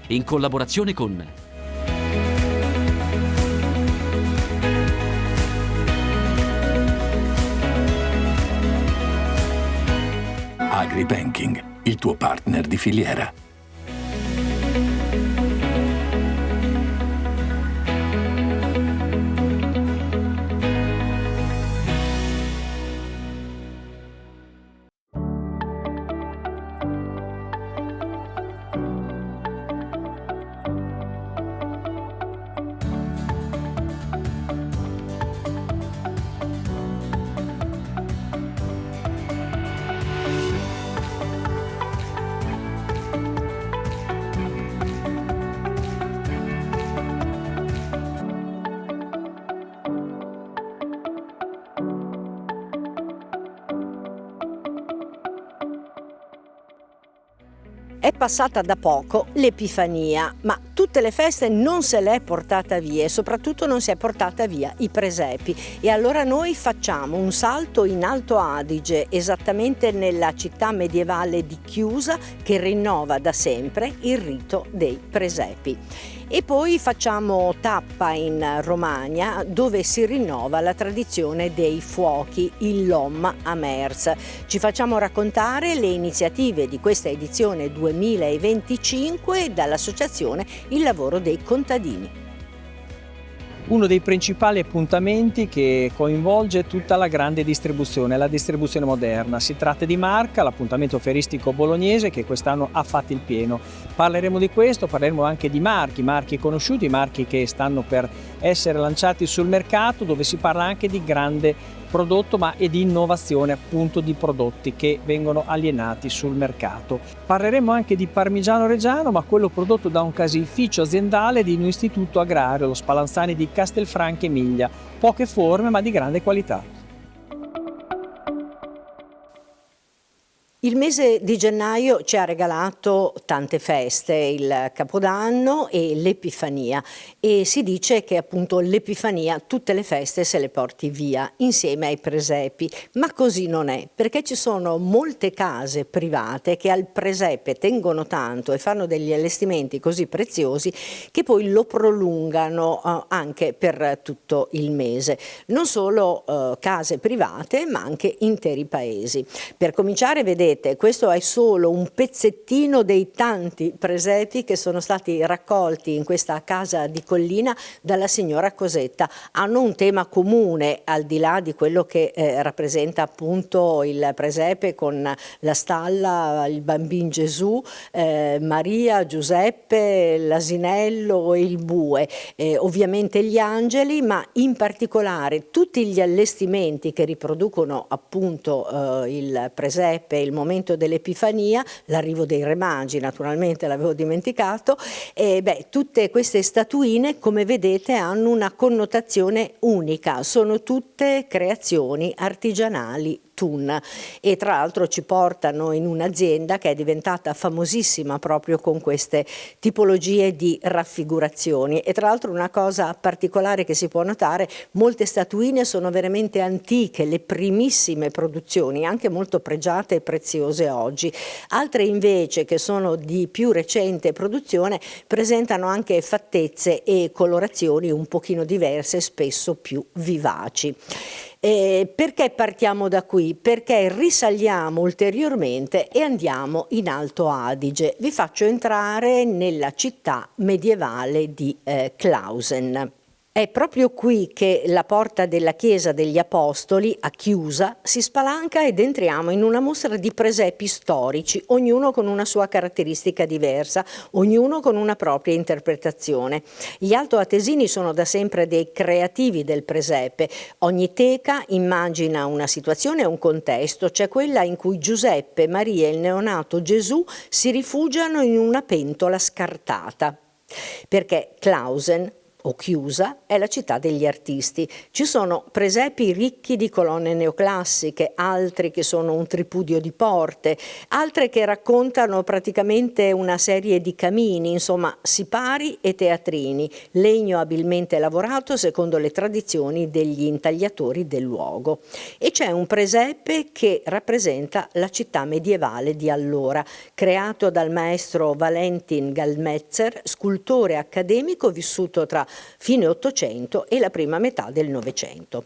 in collaborazione con AgriBanking, il tuo partner di filiera. È passata da poco l'Epifania, ma tutte le feste non se l'è portata via e soprattutto non si è portata via i presepi. E allora noi facciamo un salto in Alto Adige, esattamente nella città medievale di Chiusa, che rinnova da sempre il rito dei presepi. E poi facciamo tappa in Romagna, dove si rinnova la tradizione dei fuochi, il Lom a Mers. Ci facciamo raccontare le iniziative di questa edizione 2025 dall'associazione Il Lavoro dei Contadini. Uno dei principali appuntamenti che coinvolge tutta la grande distribuzione, la distribuzione moderna. Si tratta di Marca, l'appuntamento fieristico bolognese che quest'anno ha fatto il pieno. Parleremo di questo, parleremo anche di marchi conosciuti, marchi che stanno per essere lanciati sul mercato, dove si parla anche di grande prodotto e di innovazione appunto di prodotti che vengono alienati sul mercato. Parleremo anche di Parmigiano Reggiano, ma quello prodotto da un caseificio aziendale di un istituto agrario, lo Spallanzani di Castelfranco Emilia. Poche forme ma di grande qualità. Il mese di gennaio ci ha regalato tante feste, il Capodanno e l'Epifania, e si dice che appunto l'Epifania tutte le feste se le porti via insieme ai presepi, ma così non è, perché ci sono molte case private che al presepe tengono tanto e fanno degli allestimenti così preziosi che poi lo prolungano anche per tutto il mese. Non solo case private, ma anche interi paesi. Per cominciare, vedete, questo è solo un pezzettino dei tanti presepi che sono stati raccolti in questa casa di collina dalla signora Cosetta. Hanno un tema comune, al di là di quello che rappresenta appunto il presepe con la stalla, il bambino Gesù, Maria, Giuseppe, l'asinello e il bue, ovviamente gli angeli, ma in particolare tutti gli allestimenti che riproducono appunto il presepe, il momento dell'Epifania, l'arrivo dei Re Magi, naturalmente l'avevo dimenticato, e tutte queste statuine, come vedete, hanno una connotazione unica, sono tutte creazioni artigianali Thun, e tra l'altro ci portano in un'azienda che è diventata famosissima proprio con queste tipologie di raffigurazioni. E tra l'altro una cosa particolare che si può notare: molte statuine sono veramente antiche, le primissime produzioni, anche molto pregiate e preziose oggi. Altre invece, che sono di più recente produzione, presentano anche fattezze e colorazioni un pochino diverse, spesso più vivaci. Perché partiamo da qui? Perché risaliamo ulteriormente e andiamo in Alto Adige. Vi faccio entrare nella città medievale di Clausen. È proprio qui che la porta della chiesa degli Apostoli, a Chiusa, si spalanca ed entriamo in una mostra di presepi storici, ognuno con una sua caratteristica diversa, ognuno con una propria interpretazione. Gli altoatesini sono da sempre dei creativi del presepe. Ogni teca immagina una situazione e un contesto. C'è quella in cui Giuseppe, Maria e il neonato Gesù si rifugiano in una pentola scartata, perché Clausen, o Chiusa è la città degli artisti. Ci sono presepi ricchi di colonne neoclassiche, altri che sono un tripudio di porte, altre che raccontano praticamente una serie di camini, insomma sipari e teatrini, legno abilmente lavorato secondo le tradizioni degli intagliatori del luogo. E c'è un presepe che rappresenta la città medievale di allora, creato dal maestro Valentin Gallmetzer, scultore accademico vissuto tra fine Ottocento e la prima metà del Novecento.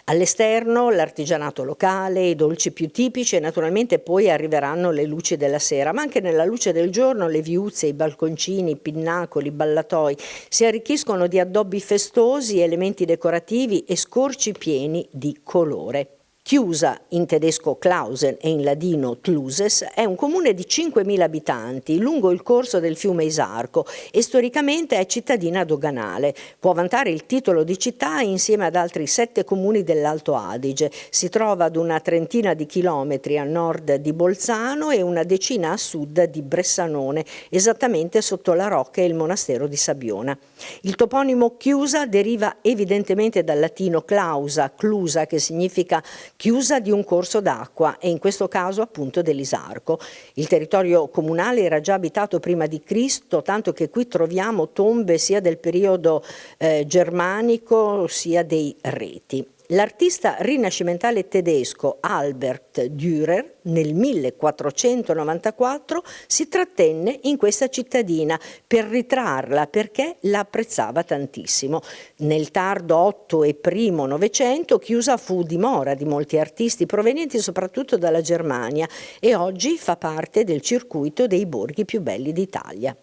All'esterno l'artigianato locale, i dolci più tipici e naturalmente poi arriveranno le luci della sera, ma anche nella luce del giorno le viuzze, i balconcini, i pinnacoli, i ballatoi si arricchiscono di addobbi festosi, elementi decorativi e scorci pieni di colore. Chiusa, in tedesco Klausen e in ladino Cluses, è un comune di 5.000 abitanti lungo il corso del fiume Isarco e storicamente è cittadina doganale. Può vantare il titolo di città insieme ad altri 7 comuni dell'Alto Adige. Si trova ad una trentina di chilometri a nord di Bolzano e una decina a sud di Bressanone, esattamente sotto la rocca e il monastero di Sabiona. Il toponimo Chiusa deriva evidentemente dal latino clausa, clusa, che significa chiusa di un corso d'acqua e in questo caso appunto dell'Isarco. Il territorio comunale era già abitato prima di Cristo, tanto che qui troviamo tombe sia del periodo germanico sia dei reti. L'artista rinascimentale tedesco Albert Dürer nel 1494 si trattenne in questa cittadina per ritrarla perché la apprezzava tantissimo. Nel tardo 8 e primo Novecento Chiusa fu dimora di molti artisti provenienti soprattutto dalla Germania e oggi fa parte del circuito dei borghi più belli d'Italia.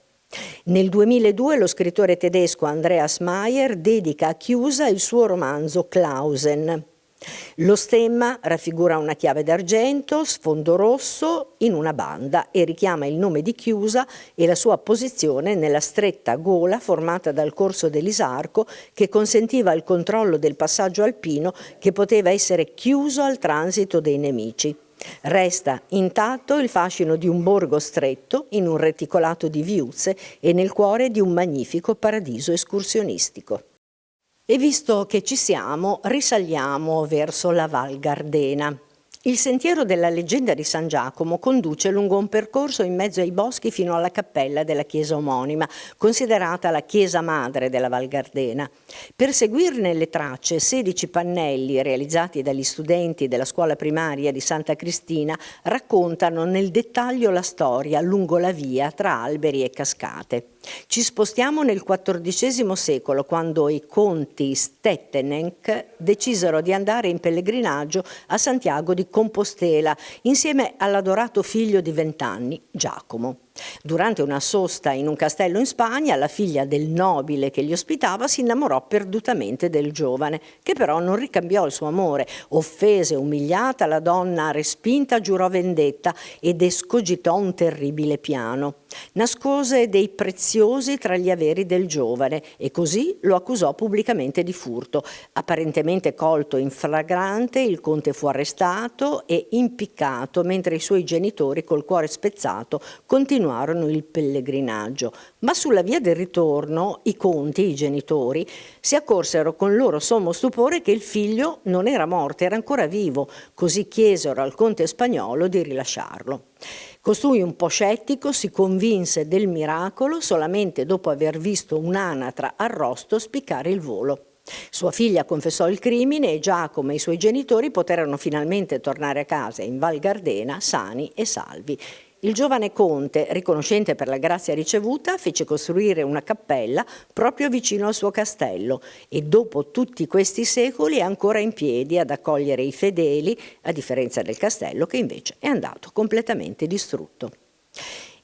Nel 2002 lo scrittore tedesco Andreas Maier dedica a Chiusa il suo romanzo Klausen. Lo stemma raffigura una chiave d'argento, sfondo rosso, in una banda e richiama il nome di Chiusa e la sua posizione nella stretta gola formata dal corso dell'Isarco che consentiva il controllo del passaggio alpino che poteva essere chiuso al transito dei nemici. Resta intatto il fascino di un borgo stretto in un reticolato di viuzze e nel cuore di un magnifico paradiso escursionistico. E visto che ci siamo, risaliamo verso la Val Gardena. Il sentiero della leggenda di San Giacomo conduce lungo un percorso in mezzo ai boschi fino alla cappella della chiesa omonima, considerata la chiesa madre della Val Gardena. Per seguirne le tracce, 16 pannelli realizzati dagli studenti della scuola primaria di Santa Cristina raccontano nel dettaglio la storia lungo la via tra alberi e cascate. Ci spostiamo nel XIV secolo, quando i conti Stettenenck decisero di andare in pellegrinaggio a Santiago di Compostela insieme all'adorato figlio di 20 anni, Giacomo. Durante una sosta in un castello in Spagna, la figlia del nobile che li ospitava si innamorò perdutamente del giovane, che però non ricambiò il suo amore. Offesa e umiliata, la donna respinta giurò vendetta ed escogitò un terribile piano. Nascose dei preziosi tra gli averi del giovane e così lo accusò pubblicamente di furto. Apparentemente colto in flagrante, il conte fu arrestato e impiccato, mentre i suoi genitori, col cuore spezzato, continuarono il pellegrinaggio. Ma sulla via del ritorno i conti, i genitori, si accorsero con loro sommo stupore che il figlio non era morto, era ancora vivo, così chiesero al conte spagnolo di rilasciarlo. Costui, un po' scettico, si convinse del miracolo solamente dopo aver visto un'anatra arrosto spiccare il volo. Sua figlia confessò il crimine e Giacomo e i suoi genitori poterono finalmente tornare a casa in Val Gardena sani e salvi. Il giovane conte, riconoscente per la grazia ricevuta, fece costruire una cappella proprio vicino al suo castello e dopo tutti questi secoli è ancora in piedi ad accogliere i fedeli, a differenza del castello che invece è andato completamente distrutto.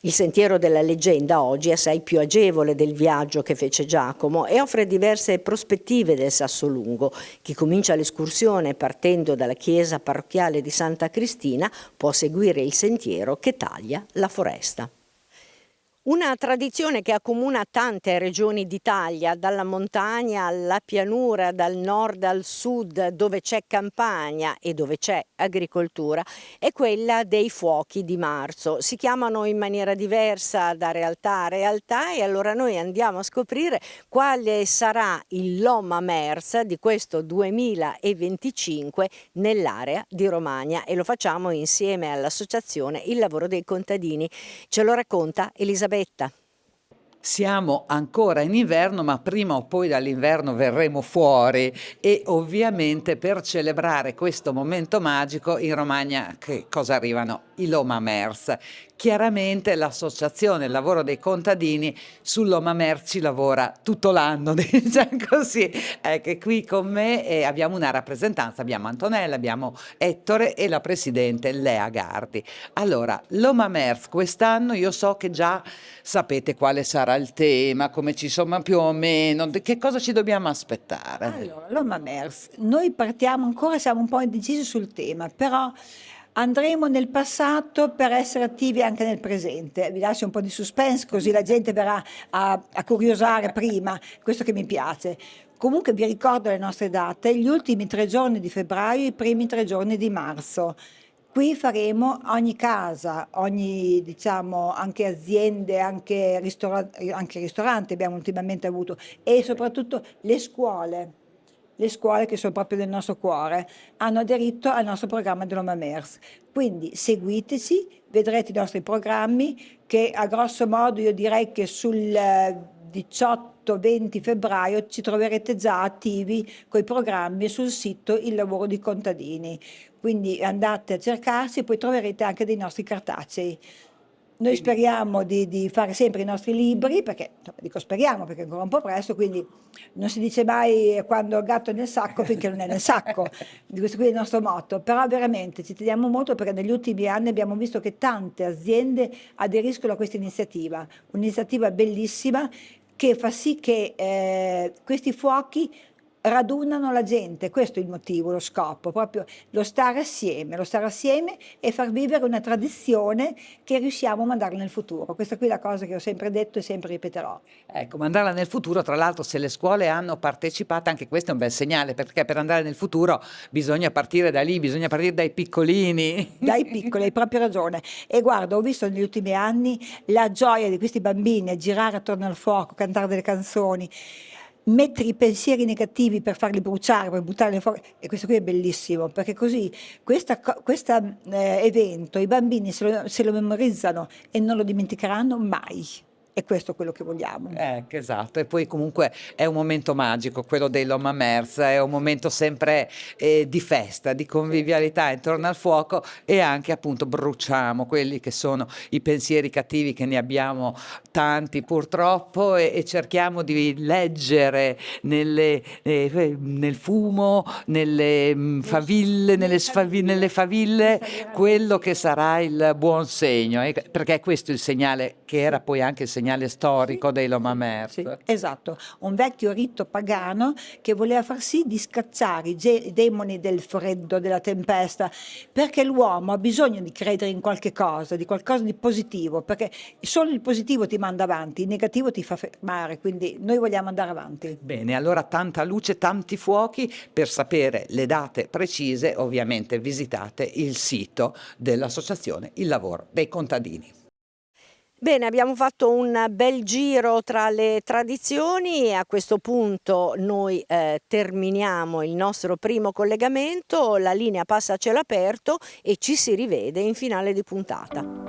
Il sentiero della leggenda oggi è assai più agevole del viaggio che fece Giacomo e offre diverse prospettive del Sassolungo. Chi comincia l'escursione partendo dalla chiesa parrocchiale di Santa Cristina può seguire il sentiero che taglia la foresta. Una tradizione che accomuna tante regioni d'Italia, dalla montagna alla pianura, dal nord al sud, dove c'è campagna e dove c'è agricoltura, è quella dei fuochi di marzo. Si chiamano in maniera diversa da realtà a realtà e allora noi andiamo a scoprire quale sarà il Loma Mers di questo 2025 nell'area di Romagna e lo facciamo insieme all'associazione Il Lavoro dei Contadini. Ce lo racconta Elisabetta. Siamo ancora in inverno, ma prima o poi dall'inverno verremo fuori e ovviamente per celebrare questo momento magico in Romagna che cosa arrivano? I Loma Mers. Chiaramente l'associazione Il Lavoro dei Contadini sul Loma Mers ci lavora tutto l'anno, diciamo così. Che qui con me abbiamo una rappresentanza, abbiamo Antonella, abbiamo Ettore e la presidente Lea Gardi. Allora, Loma Mers quest'anno io so che già sapete quale sarà il tema, come ci sono più o meno, che cosa ci dobbiamo aspettare? Allora, Loma Mers, noi partiamo ancora, siamo un po' indecisi sul tema, però andremo nel passato per essere attivi anche nel presente. Vi lascio un po' di suspense così la gente verrà a curiosare prima, questo che mi piace. Comunque vi ricordo le nostre date, gli ultimi 3 giorni di febbraio, i primi 3 giorni di marzo. Qui faremo ogni casa, ogni diciamo anche aziende, anche ristoranti abbiamo ultimamente avuto e soprattutto le scuole. Le scuole che sono proprio del nostro cuore hanno aderito al nostro programma di Loma Mers. Quindi seguiteci, vedrete i nostri programmi che a grosso modo io direi che sul 18-20 febbraio ci troverete già attivi con i programmi sul sito Il Lavoro di Contadini. Quindi andate a cercarsi e poi troverete anche dei nostri cartacei. Noi speriamo di fare sempre i nostri libri, perché dico speriamo perché è ancora un po' presto, quindi non si dice mai quando il gatto è nel sacco finché non è nel sacco, di questo qui è il nostro motto, però veramente ci teniamo molto perché negli ultimi anni abbiamo visto che tante aziende aderiscono a questa iniziativa, un'iniziativa bellissima che fa sì che questi fuochi radunano la gente, questo è il motivo, lo scopo, proprio lo stare assieme e far vivere una tradizione che riusciamo a mandare nel futuro. Questa qui è la cosa che ho sempre detto e sempre ripeterò. Ecco, mandarla nel futuro, tra l'altro se le scuole hanno partecipato, anche questo è un bel segnale, perché per andare nel futuro bisogna partire da lì, bisogna partire dai piccolini. Dai piccoli, hai proprio ragione. E guarda, ho visto negli ultimi anni la gioia di questi bambini a girare attorno al fuoco, cantare delle canzoni, mettere i pensieri negativi per farli bruciare, per buttarli nel fuoco, e questo qui è bellissimo, perché così questo evento i bambini se lo memorizzano e non lo dimenticheranno mai. E questo è quello che vogliamo. Esatto, e poi comunque è un momento magico, quello dei Loma Mers, è un momento sempre di festa, di convivialità intorno al fuoco e anche appunto bruciamo quelli che sono i pensieri cattivi che ne abbiamo tanti purtroppo e cerchiamo di leggere nel fumo, nelle faville, quello che sarà il buon segno, perché è questo il segnale che era poi anche il segnale storico dei Loma Mers. Sì, esatto, un vecchio rito pagano che voleva far sì di scacciare i demoni del freddo, della tempesta, perché l'uomo ha bisogno di credere in qualche cosa, di qualcosa di positivo, perché solo il positivo ti manda avanti, il negativo ti fa fermare, quindi noi vogliamo andare avanti. Bene, allora tanta luce, tanti fuochi. Per sapere le date precise, ovviamente visitate il sito dell'associazione Il Lavoro dei Contadini. Bene, abbiamo fatto un bel giro tra le tradizioni e a questo punto noi terminiamo il nostro primo collegamento, la linea passa a cielo aperto e ci si rivede in finale di puntata.